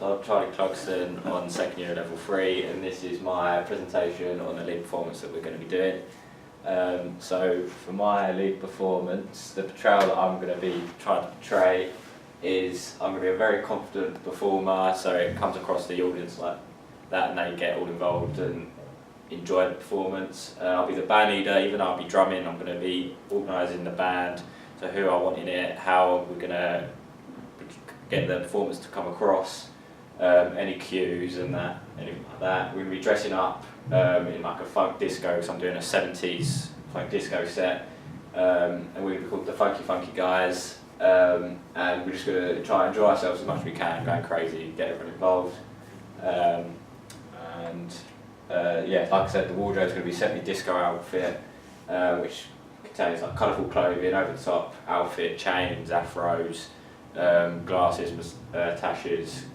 I'm Charlie Clugston on second year level 3, and this is my presentation on the lead performance that we're going to be doing. So for my lead performance, the portrayal that I'm going to be trying to portray is I'm going to be a very confident performer, so it comes across to the audience like that and they get all involved and enjoy the performance. I'll be the band leader, even though I'll be drumming, I'm going to be organising the band, so who I want in it, how we're going to get the performance to come across, any cues and that, anything like that. We're going to be dressing up in like a funk disco, because I'm doing a 70s funk disco set, and we're going to be called the Funky Guys, and we're just going to try and enjoy ourselves as much as we can, going crazy, get everyone involved. Yeah, like I said, the wardrobe's going to be semi-disco outfit, which contains like colourful clothing, over the top outfit, chains, afros, glasses, moustaches,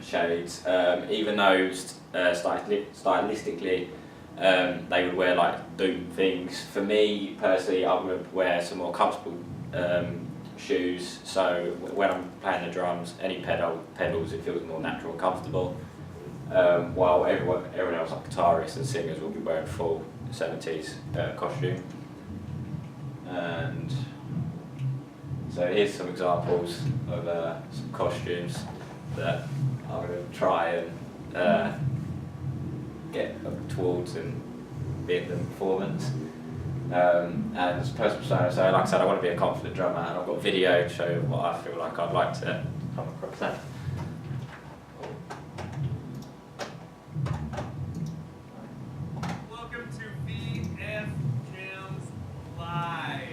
shades. Even though stylistically they would wear like Doom things, for me personally I would wear some more comfortable shoes, so when I'm playing the drums, any pedals, it feels more natural and comfortable. While everyone else, like guitarists and singers, will be wearing full 70s costume. And so here's some examples of some costumes that I'm going to try and get up towards and be in the performance. And as a personal persona, so like I said, I want to be a confident drummer, and I've got video to show what I feel like I'd like to come across that. Welcome to VF Jams Live.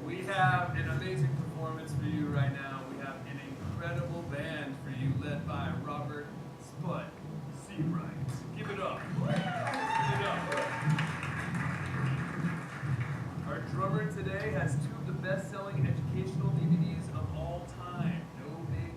We have an amazing performance for you right now. We have an incredible band for you, led by Robert Spud Seawright. Give it up. Give it up. Our drummer today has 2 of the best-selling educational DVDs of all time. No Big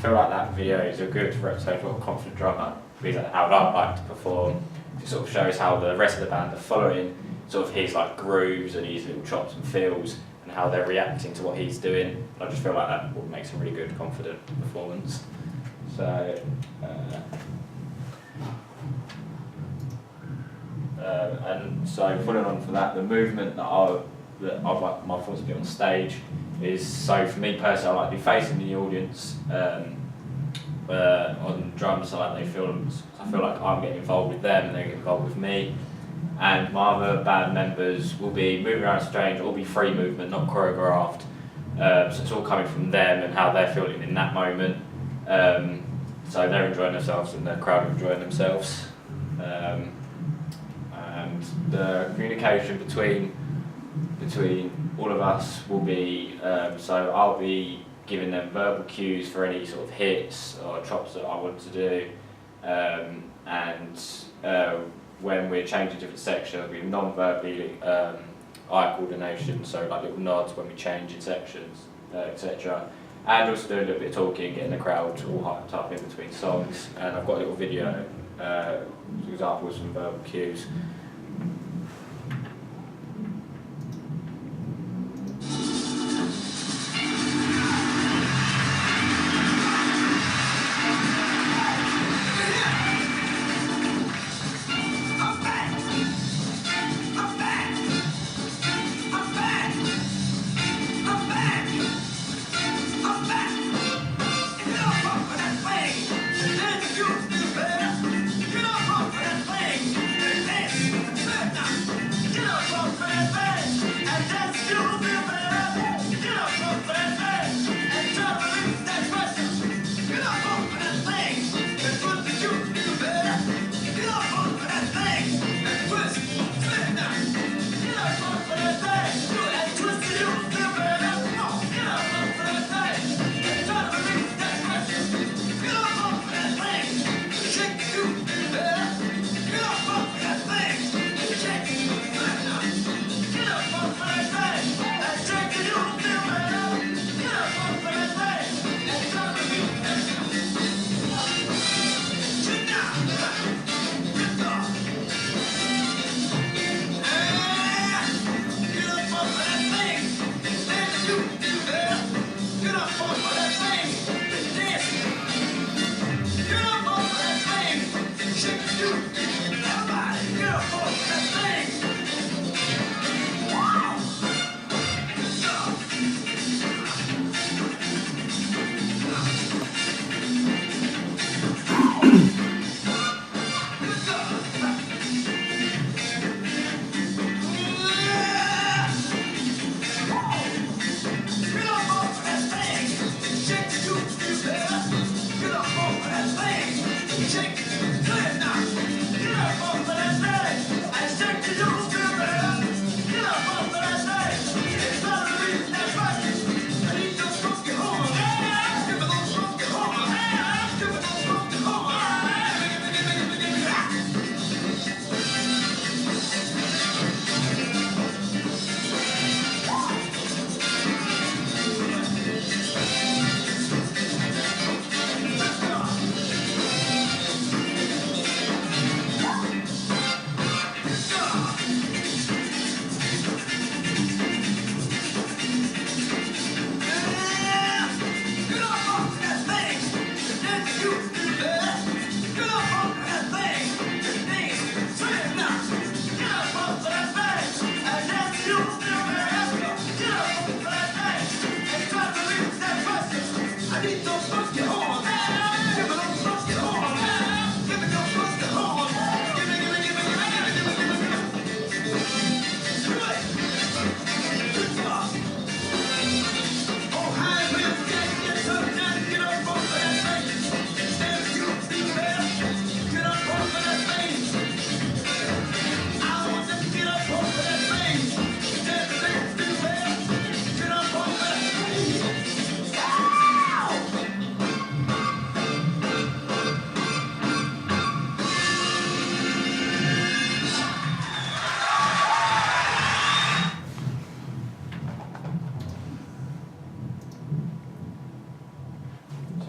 feel like that video is a good representation of a confident drummer, because how I'd like to perform. It sort of shows how the rest of the band are following sort of his like grooves and his little chops and feels, and how they're reacting to what he's doing. I just feel like that makes a really good, confident performance. So, and so following on from that, the movement that I'd like my performance to be on stage is, so for me personally, I like to be facing the audience on drums, so like I feel like I'm getting involved with them and they're getting involved with me. And my other band members will be moving around stage, it will be free movement, not choreographed. So it's all coming from them and how they're feeling in that moment. So they're enjoying themselves and the crowd are enjoying themselves. And the communication between all of us will be, so I'll be giving them verbal cues for any sort of hits or chops that I want to do. When we're changing different sections, we non-verbally eye coordination, so like little nods when we change in sections, etc. And also doing a little bit of talking, getting the crowd all hyped up in between songs. And I've got a little video, for example, with some verbal cues.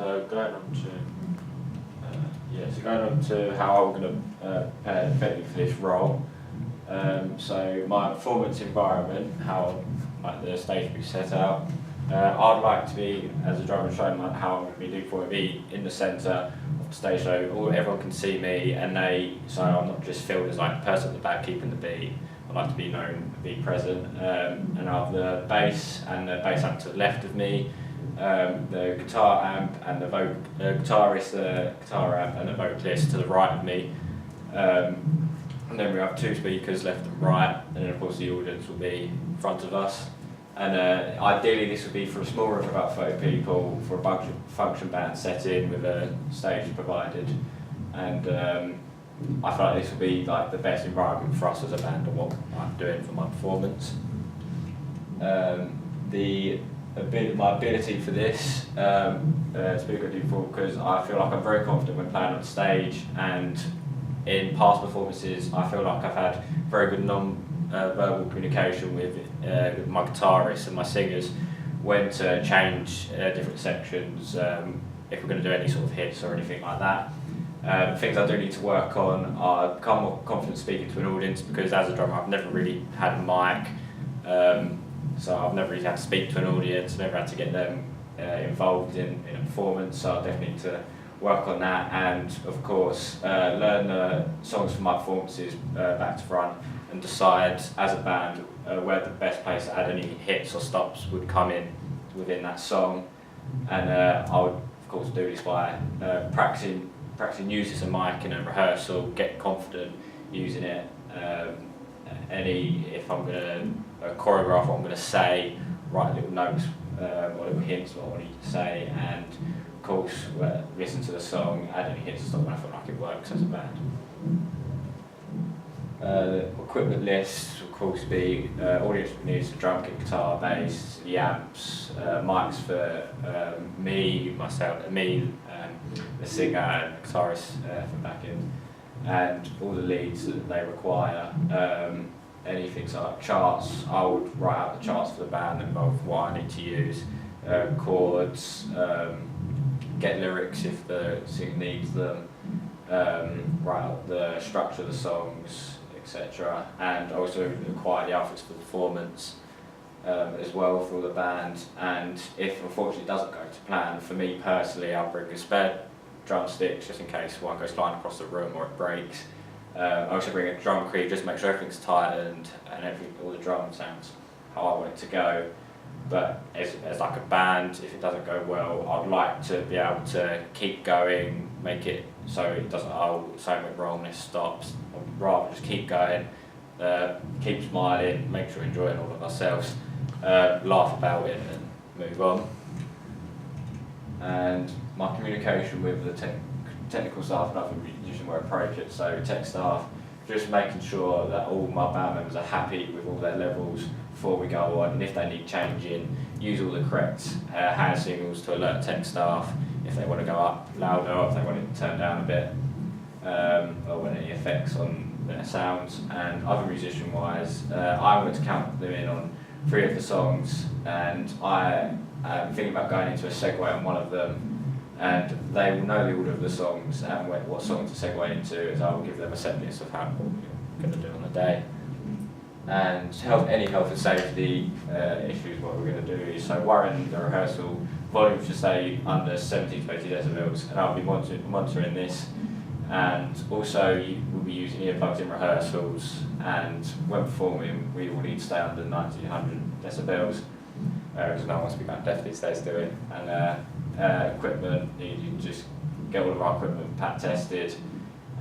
So going on to how I'm going to effectively for this role. So my performance environment, how like the stage will be set out. I'd like to be, as a drummer, showing like how I'm going to be doing for it, be in the centre of the stage, so everyone can see me, and so I'm not just filled as like the person at the back keeping the beat. I like to be known, be present, and I have the bass and the bass amp to the left of me, the guitar amp and the guitarist, the guitar amp and the vocalist to the right of me. And then we have two speakers left and right, and then of course the audience will be in front of us. And ideally this would be for a small room of about 30 people for a function band setting with a stage provided. And I feel like this would be like the best environment for us as a band and what I'm doing for my performance. My ability for this to be a good default, because I feel like I'm very confident when playing on stage, and in past performances I feel like I've had very good non-verbal communication with my guitarists and my singers when to change different sections if we're going to do any sort of hits or anything like that. Things I do need to work on are become more confident speaking to an audience, because as a drummer I've never really had a mic, so I've never really had to speak to an audience, never had to get them involved in a performance, so I definitely need to work on that, and of course learn the songs from my performances back to front, and decide as a band where the best place to add any hits or stops would come in within that song. And I would of course do this by practicing using a mic in a rehearsal, get confident using it. If I'm going to choreograph what I'm going to say, write little notes or little hints what I want you to say, and of course listen to the song, add any hits and stuff when I feel like it works as a band. The equipment list will of course be audience needs a drum kit, guitar, bass, the amps, mics for the singer and guitarist for backing, and all the leads that they require. Anything so like charts, I would write out the charts for the band of what I need to use, chords, get lyrics if the singer needs them, write out the structure of the songs, etc. And also require the outfits for the performance as well for the band. And if unfortunately it doesn't go to plan, for me personally I'll bring a spare drumsticks just in case one goes flying across the room or it breaks. I also bring a drum crew just to make sure everything's tightened and all the drum sounds how I want it to go. But as like a band, if it doesn't go well, I'd like to be able to keep going, make it so it doesn't, something went wrong, this stops. I'd rather just keep going, keep smiling, make sure we're enjoying all of ourselves, laugh about it and move on. And my communication with the technical staff and other musicians were appropriate, so tech staff, just making sure that all my band members are happy with all their levels before we go on, and if they need changing, use all the correct hand signals to alert tech staff if they want to go up louder or if they want it to turn down a bit, or when any effects on their sounds. And other musician wise, I wanted to count them in on 3 of the songs, and I am thinking about going into a segue on one of them, and they will know the order of the songs and what song to segue into, as I will give them a set list of what we're going to do on the day. And any health and safety issues, what we're going to do is, so wiring the rehearsal volume should stay under 70 to 80 decibels, and I'll be monitoring this. And also we'll be using earplugs in rehearsals, and when performing we will need to stay under 90 to 100 decibels, because no one wants to be going deaf these days doing. And equipment, you just get all of our equipment pat tested,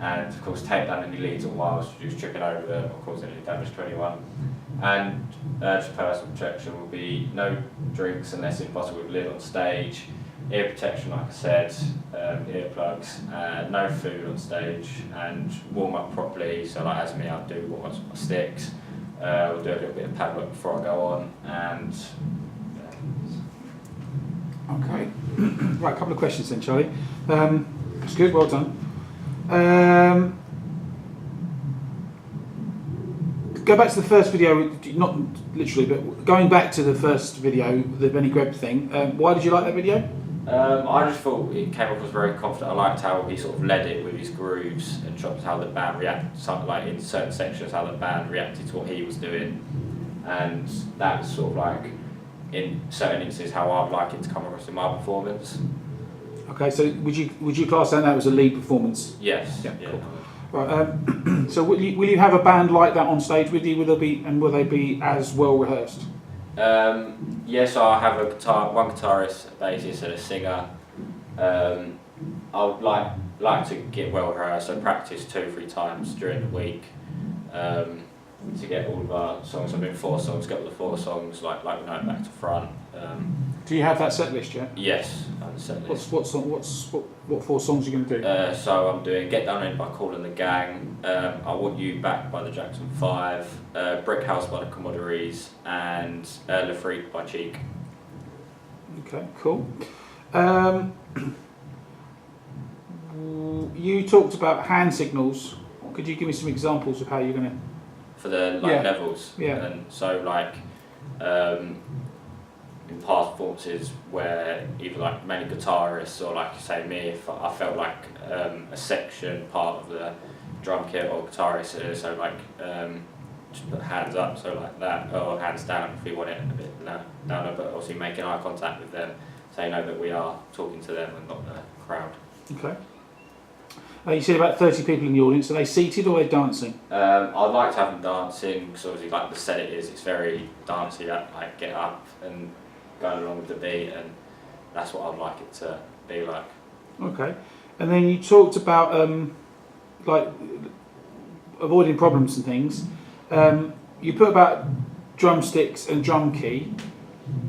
and of course take down any leads or wires just tripping over them or causing any damage to anyone. And just personal protection will be no drinks unless impossible with lid on stage, ear protection like I said, earplugs, no food on stage, and warm up properly. So like as me, I'll do warm ups with my sticks, we'll do a little bit of pad work before I go on, and Okay. Right, a couple of questions then, Charlie. That's good, well done. Go back to the first video, not literally, but going back to the first video, the Benny Greb thing. Why did you like that video? I just thought it came across very confident. I liked how he sort of led it with his grooves and chops, how the band reacted, something like in certain sections, how the band reacted to what he was doing, and that's sort of like in certain instances how I'd like it to come across in my performance. Okay, so would you class that as a lead performance? Yes. Yeah, cool. Right. So will you have a band like that on stage with you? Will they be as well rehearsed? Yes, I have one guitarist, a bassist, and a singer. I would like to get well rehearsed and practice 2 or 3 times during the week to get all of our songs. I'm doing 4 songs, get all the 4 songs like we know it back to front. Do you have that set list yet? Yes, I have a set list. What 4 songs are you going to do? So I'm doing Get Down In by Cool and the Gang, I Want You Back by the Jackson 5, Brick House by the Commodores, and Le Freak by Cheek. Okay, cool. You talked about hand signals. Could you give me some examples of how you're going to... For the levels? Yeah. And so in past performances where either like many guitarists or like say me, if I felt like a section part of the drum kit or guitarist, so like just put hands up, so like that, or hands down if we want it a bit down, but obviously making eye contact with them so they know that we are talking to them and not the crowd. Okay. You said about 30 people in the audience. Are they seated or are they dancing? I'd like to have them dancing because obviously like the set it's very dancey, like get up and going along with the beat, and that's what I'd like it to be like. Okay. And then you talked about like avoiding problems and things. You put about drumsticks and drum key.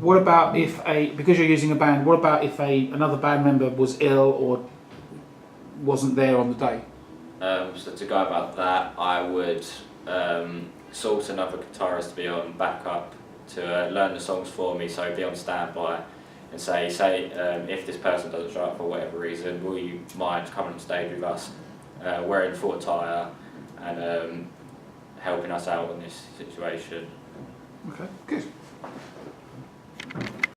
What about because you're using a band, what about if another band member was ill or wasn't there on the day? So to go about that, I would source another guitarist to be on backup to learn the songs for me, so be on standby and say if this person doesn't show up for whatever reason, will you mind coming on stage with us wearing full attire and helping us out in this situation. Okay, good.